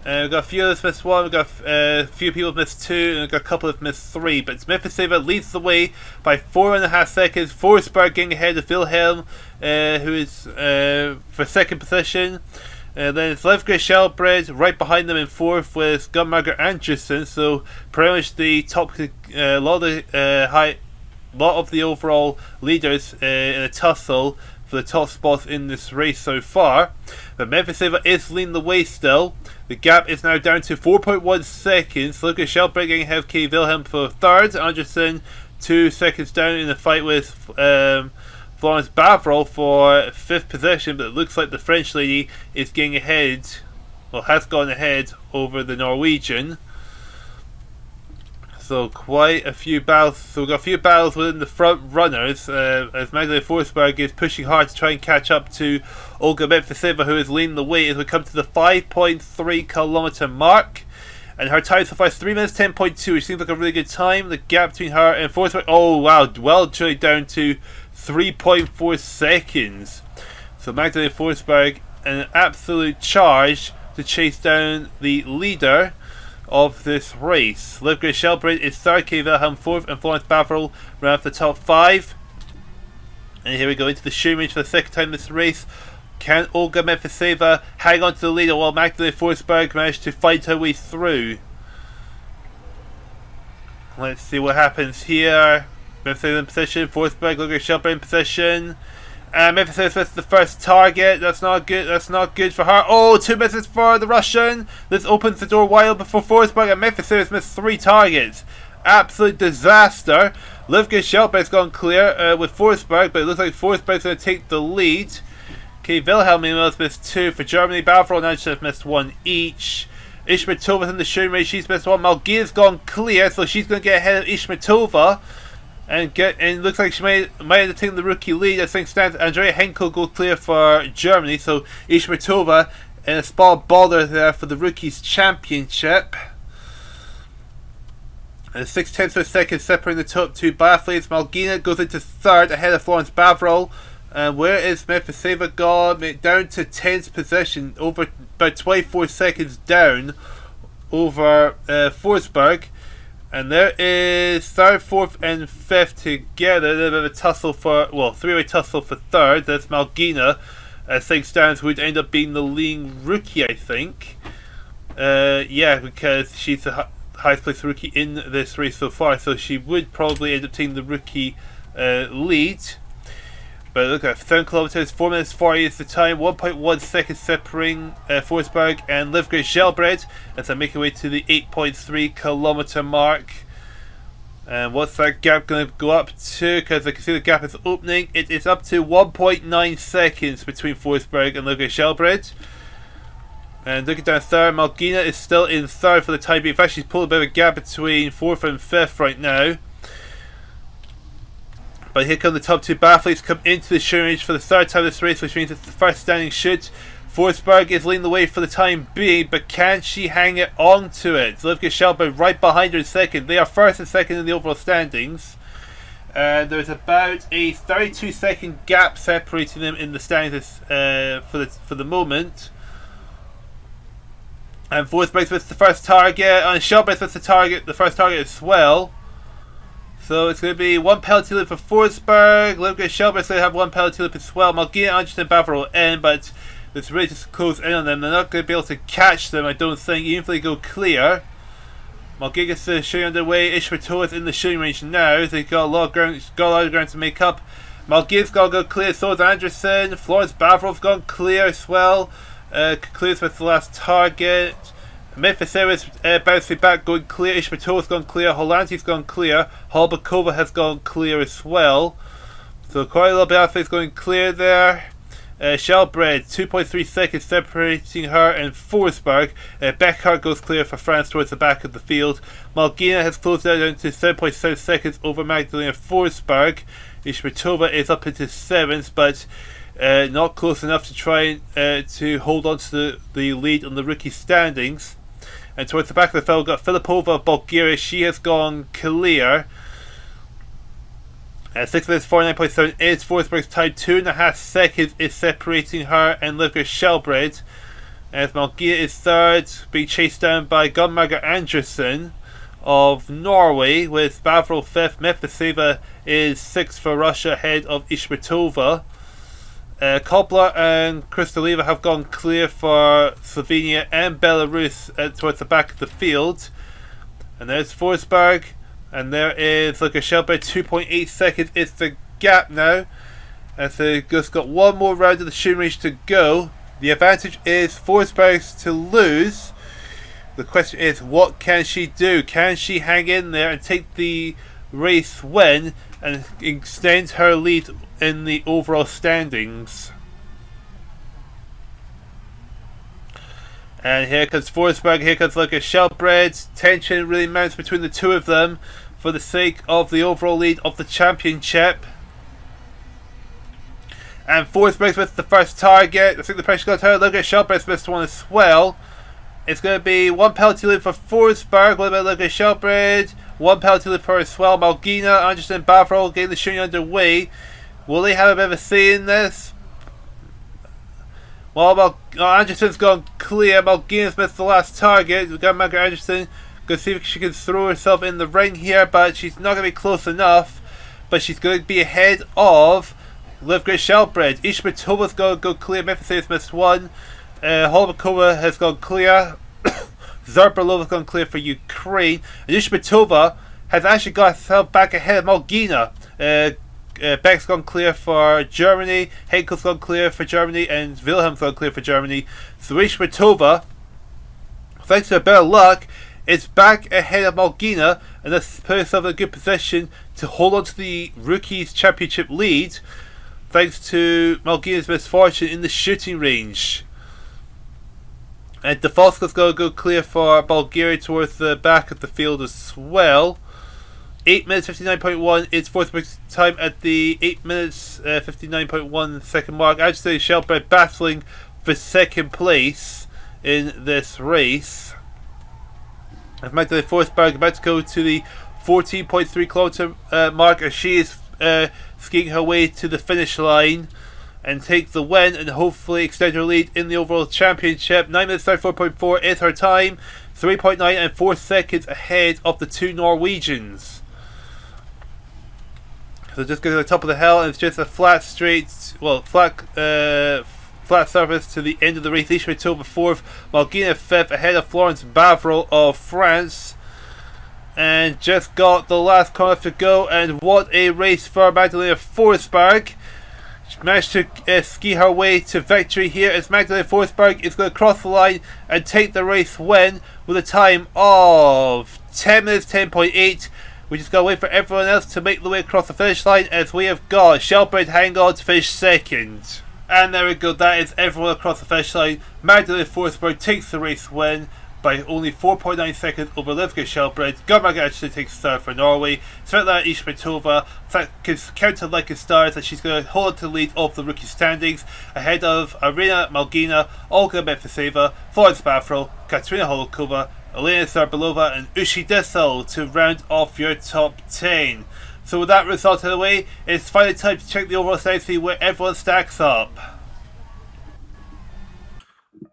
We've got a few others missed 1, we've got a few people missed 2, and we've got a couple of missed 3. But Medvedeva leads the way by 4.5 seconds. Forsberg getting ahead of Wilhelm, who is for second position. Then it's Livgren Shelbred right behind them in 4th, with Gunmarger Anderson. So pretty much the top, lot of the overall leaders in a tussle for the top spots in this race so far. But Medvedeva is leading the way still. The gap is now down to 4.1 seconds. Look at Shelbred getting ahead of Katie Wilhelm for third. Anderson 2 seconds down in the fight with Florence Bavrol for 5th position, but it looks like the French lady is getting ahead, well, has gone ahead over the Norwegian. So quite a few battles. So we've got a few battles within the front runners as Magdalena Forsberg is pushing hard to try and catch up to Olga Medvedeva, who is leading the way as we come to the 5.3 kilometer mark. And her time so far is 3 minutes 10.2, which seems like a really good time. The gap between her and Forsberg, oh wow, well truly down to 3.4 seconds. So Magdalena Forsberg, an absolute charge to chase down the leader of this race. Livgren Shelbrand is third, K. Wilhelm fourth, and Florence Bavrol round off the top 5. And here we go into the shooting range for the second time in this race. Can Olga Medvedeva hang on to the leader while Magdalena Forsberg managed to fight her way through? Let's see what happens here. Medvedeva in position, Forsberg, Livgren Shelbrand in position. And Medvedeva missed the first target. That's not good. That's not good for her. Oh, 2 misses for the Russian. This opens the door wide open for Forsberg, and Medvedeva missed 3 targets. Absolute disaster. Livgren Shelbrand's gone clear with Forsberg, but it looks like Forsberg's going to take the lead. Okay, Wilhelm meanwhile has missed 2 for Germany. Bavrol and Anshel have missed 1 each. Ishmatova in the shooting race. She's missed 1. Malgina's gone clear, so she's going to get ahead of Ishmatova. And looks like she might end up taking the rookie lead. I think stands Andrea Henkel go clear for Germany. So Ishmatova in a spot border there for the rookies championship. And 6/10 of a second separating the top 2 biathletes. Malgina goes into 3rd ahead of Florence Bavrol. And where is Medvedeva gone? Down to 10th position, over about 24 seconds down over Forsberg. And there is 3rd, 4th, and 5th together. A little bit of a tussle for, well, 3-way tussle for 3rd. That's Malgina, as things stand, who would end up being the leading rookie, I think. Yeah, because she's the highest placed rookie in this race so far, so she would probably end up taking the rookie lead. But look at 7 kilometers, 4 minutes 40 is the time, 1.1 seconds separating Forsberg and Livgren Shelbrand as I make our way to the 8.3 kilometer mark. And what's that gap going to go up to? Because I can see the gap is opening. It is up to 1.9 seconds between Forsberg and Livgren Shelbrand. And looking down 3rd, Malgina is still in 3rd for the time being. In fact, she's pulled a bit of a gap between 4th and 5th right now. But here come the top 2 biathletes come into the shooting range for the 3rd time this race, which means it's the first standing shoot. Forsberg is leading the way for the time being, but can she hang it on to it? Livgren Shelbrand right behind her in 2nd. They are 1st and 2nd in the overall standings. And there's about a 32-second gap separating them in the standings for the moment. And Forsberg's with the first target, and Shelbrand's with the first target as well. So it's going to be 1 penalty loop for Forsberg. Livgren Shelbrand's going to have 1 penalty loop as well. Malgina, Anderson, and Bavrol will end, but it's really just close in on them. They're not going to be able to catch them, I don't think, even if they go clear. Malgina gets the shooting underway. Ishmatova is in the shooting range now. They've got a lot of ground to make up. Malgina's got to go clear, so is Anderson. Florence Bavrov's gone clear as well. Clears with the last target. Medvedeva is bouncing back, going clear. Ishmatova's gone clear. Holandi's gone clear. Holbakova has gone clear as well. So quite a little bit of athletes going clear there. Shelbrand, 2.3 seconds separating her and Forsberg. Beckhart goes clear for France towards the back of the field. Malgina has closed down to 7.7 seconds over Magdalena Forsberg. Ishmatova is up into 7th, but not close enough to try to hold on to the lead on the rookie standings. And towards the back of the field, we've got Filipova of Bulgaria. She has gone clear. 6 minutes 49.7 is Forsberg's time. 2.5 seconds is separating her and Livgren Shelbrand. As Malgina is 3rd, being chased down by Gunmarger Andersen of Norway, with Bavrol 5th. Medvedeva is 6th for Russia, ahead of Ishmatova. Kobler and Kristoleva have gone clear for Slovenia and Belarus towards the back of the field. And there's Forsberg. And there is Livgren Shelbrand. 2.8 seconds is the gap now. As they've just got one more round of the shooting range to go. The advantage is Forsberg's to lose. The question is, what can she do? Can she hang in there and take the race win and extend her lead in the overall standings. And here comes Forsberg, here comes Ricco Gross. Tension really mounts between the two of them for the sake of the overall lead of the championship. And Forsberg's missed the first target. I think the pressure got to her. Ricco Gross missed one as well. It's going to be one penalty lead for Forsberg. What about Ricco Gross? One penalty lead for as well. Magdalena, Anderson, Biathlon getting the shooting underway. Will they have a bit of a say in this? Well, Anderson's gone clear. Magdalena's missed the last target. We've got Magdalena Anderson. Going to see if she can throw herself in the ring here, but she's not going to be close enough. But she's going to be ahead of Ricco Gross. Ishmatova's going to go clear. Memphis missed one. Holubakova has gone clear. Zarbarlova's gone clear for Ukraine. And Ishmatova has actually got herself back ahead of Magdalena. Beck's gone clear for Germany, Henkel's gone clear for Germany, and Wilhelm's gone clear for Germany. So Ishmatova, thanks to a bit of luck, is back ahead of Magdalena, and that's put herself in a good position to hold on to the Rookies Championship lead, thanks to Magdalena's misfortune in the shooting range. And Defoska's going to go clear for Bulgaria towards the back of the field as well. 8 minutes 59.1 is Forsberg's time at the 8 minutes 59.1 second mark. I would say Shelbrett battling for second place in this race. As Magdalena Forsberg about to go to the 14.3 kilometer mark, as she is skiing her way to the finish line and take the win and hopefully extend her lead in the overall championship. 9 minutes 34.4 is her time, 3.9 and 4 seconds ahead of the two Norwegians. So just go to the top of the hill, and it's just a flat surface to the end of the race. Ishmatova 4th, Magdalena 5th, ahead of Florence Bavro of France. And just got the last corner to go, and what a race for Magdalena Forsberg. She managed to ski her way to victory here as Magdalena Forsberg is going to cross the line and take the race win with a time of 10 minutes 10.8. We just got to wait for everyone else to make the way across the finish line, as we have got Shelbrett hanging on to finish second. And there we go, that is everyone across the finish line. Magdalena Forsberg takes the race win by only 4.9 seconds over Ricco Gross. Gudmag actually takes third for Norway. Svetlana Ishmatova counted like a star as she's going to hold on to the lead of the rookie standings, ahead of Arena Malgina, Olga Memphiseva, Florence Bafro, Katerina Holokova, Elena Zarbalova and Ushi Dessel to round off your top 10. So with that result out of the way, it's finally time to check the overall standings, see where everyone stacks up.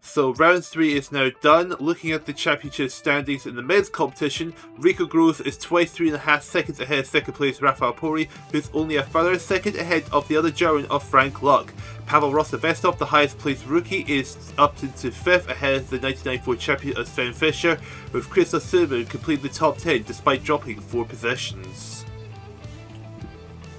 So round 3 is now done. Looking at the championship standings in the men's competition, Ricco Gross is twice 3.5 seconds ahead of second place Rafael Pori, who's only a further second ahead of the other German of Frank Luck. Pavel Rostovestov, the highest placed rookie, is up into 5th ahead of the 1994 champion of Sven Fischer, with Christoph Silberman completing the top 10 despite dropping 4 positions.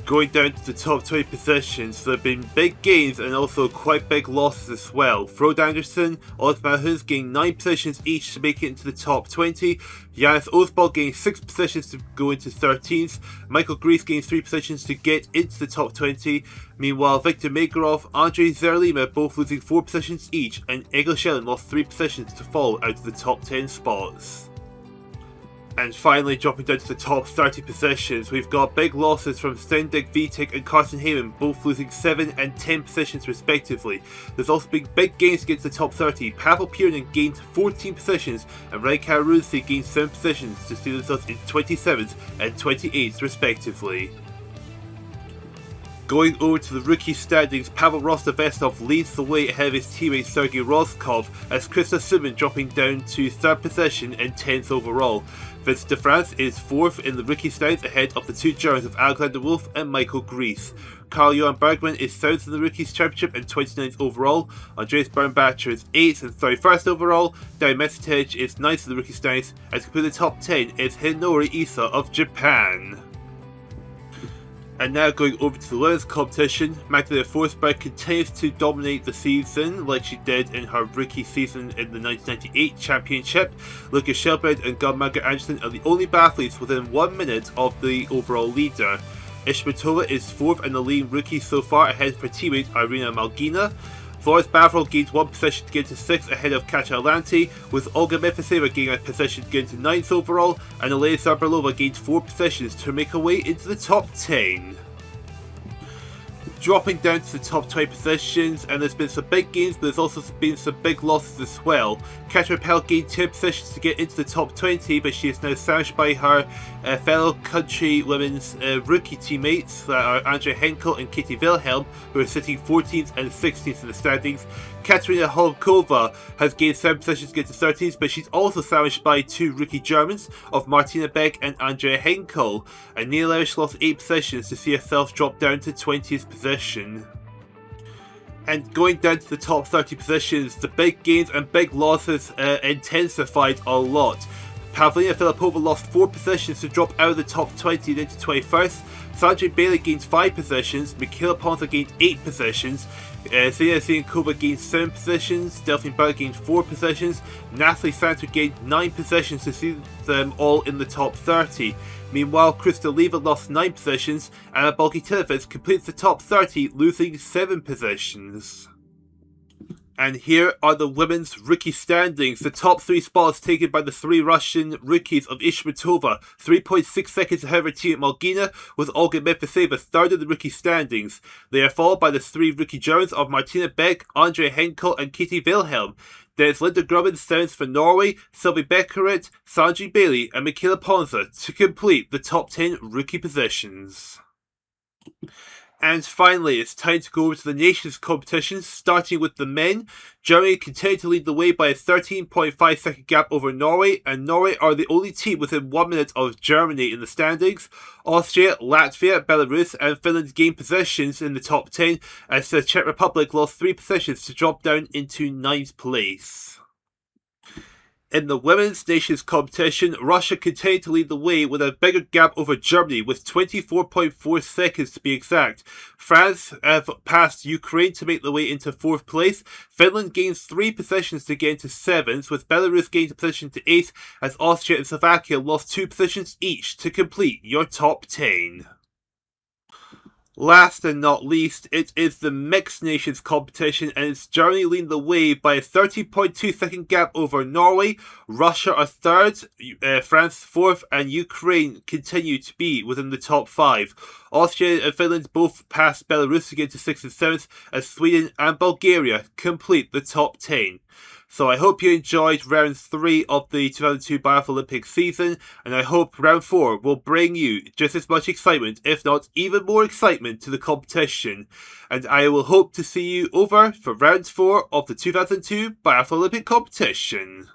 Going down to the top 20 positions, there have been big gains and also quite big losses as well. Frode Anderson, Oleg Malhuns gained 9 positions each to make it into the top 20. Janis Osbald gained 6 positions to go into 13th. Michael Grease gained 3 positions to get into the top 20. Meanwhile, Viktor Makarov, Andrei Zerlima both losing 4 positions each, and Egil Schilling lost 3 positions to fall out of the top 10 spots. And finally, dropping down to the top 30 positions, we've got big losses from Stendig Vitek and Carson Heyman, both losing 7 and 10 positions respectively. There's also been big gains against the top 30. Pavel Piernan gained 14 positions, and Raikar Runsi gained 7 positions to see themselves in 27th and 28th respectively. Going over to the rookie standings, Pavel Rostovestov leads the way ahead of his teammate Sergei Rozkov, as Christoph Silberman dropping down to 3rd position and 10th overall. Vince de France is 4th in the rookie standings ahead of the 2 Germans of Alexander Wolf and Michael Grease. Carl-Johan Bergman is 7th in the rookies championship and 29th overall. Andreas Bernbacher is 8th and 31st overall. Dan Mesitej is 9th in the rookie standings, and to complete the top 10 is Hinori Isa of Japan. And now going over to the women's competition, Magdalena Forsberg continues to dominate the season like she did in her rookie season in the 1998 championship. Lucas Shelbrett and Gudmag Anderson are the only biathletes within 1 minute of the overall leader. Ishmatova is 4th in the leading rookie so far, ahead of her teammate Irina Malgina. Florence Bavril gained 1 position to get to 6th ahead of Katja Lanti, with Olga Mefiseva gaining a position to get to 9th overall, and Elena Zabarlova gained 4 positions to make her way into the top 10. Dropping down to the top 20 positions, and there's been some big gains, but there's also been some big losses as well. Katarina Pell gained 10 positions to get into the top 20, but she is now sandwiched by her fellow country women's rookie teammates that are Andrea Henkel and Katie Wilhelm, who are sitting 14th and 16th in the standings. Katerina Holkova has gained 7 positions to get to 13th, but she's also sandwiched by 2 rookie Germans of Martina Beck and Andrea Henkel. And Neil Lewis lost 8 positions to see herself drop down to 20th position. And going down to the top 30 positions, the big gains and big losses intensified a lot. Pavlina Filipova lost 4 positions to drop out of the top 20 and into 21st. Sandra Bailey gained 5 positions, Michaela Ponza gained 8 positions, Zia Ziankova gained 7 positions, Delphine Bauer gained 4 positions, Natalie Santer gained 9 positions to see them all in the top 30. Meanwhile, Krista Leva lost 9 positions, and Balki completes the top 30, losing 7 positions. And here are the women's rookie standings. The top 3 spots taken by the 3 Russian rookies of Ishmatova, 3.6 seconds ahead of her team at Malgina, with Olga Medvedeva 3rd in the rookie standings. They are followed by the 3 rookie Germans of Martina Beck, Andrea Henkel and Katie Wilhelm. There's Linda Grubben 7th for Norway, Sylvie Beckeret, Sandra Bailey and Michaela Ponza to complete the top 10 rookie positions. And finally, it's time to go over to the nations competitions, starting with the men. Germany continue to lead the way by a 13.5 second gap over Norway, and Norway are the only team within 1 minute of Germany in the standings. Austria, Latvia, Belarus and Finland gained positions in the top 10, as the Czech Republic lost 3 positions to drop down into 9th place. In the women's nations competition, Russia continued to lead the way with a bigger gap over Germany, with 24.4 seconds to be exact. France have passed Ukraine to make the way into 4th place. Finland gains 3 positions to get into 7th, with Belarus gaining a position to 8th, as Austria and Slovakia lost 2 positions each to complete your top 10. Last and not least, it is the Mixed Nations competition, and it's Germany leading the way by a 13.2 second gap over Norway. Russia are 3rd, France 4th, and Ukraine continue to be within the top 5. Austria and Finland both pass Belarus to get to 6th and 7th, as Sweden and Bulgaria complete the top 10. So I hope you enjoyed round 3 of the 2002 Biathlon Olympic season, and I hope round 4 will bring you just as much excitement, if not even more excitement, to the competition. And I will hope to see you over for round 4 of the 2002 Biathlon Olympic competition.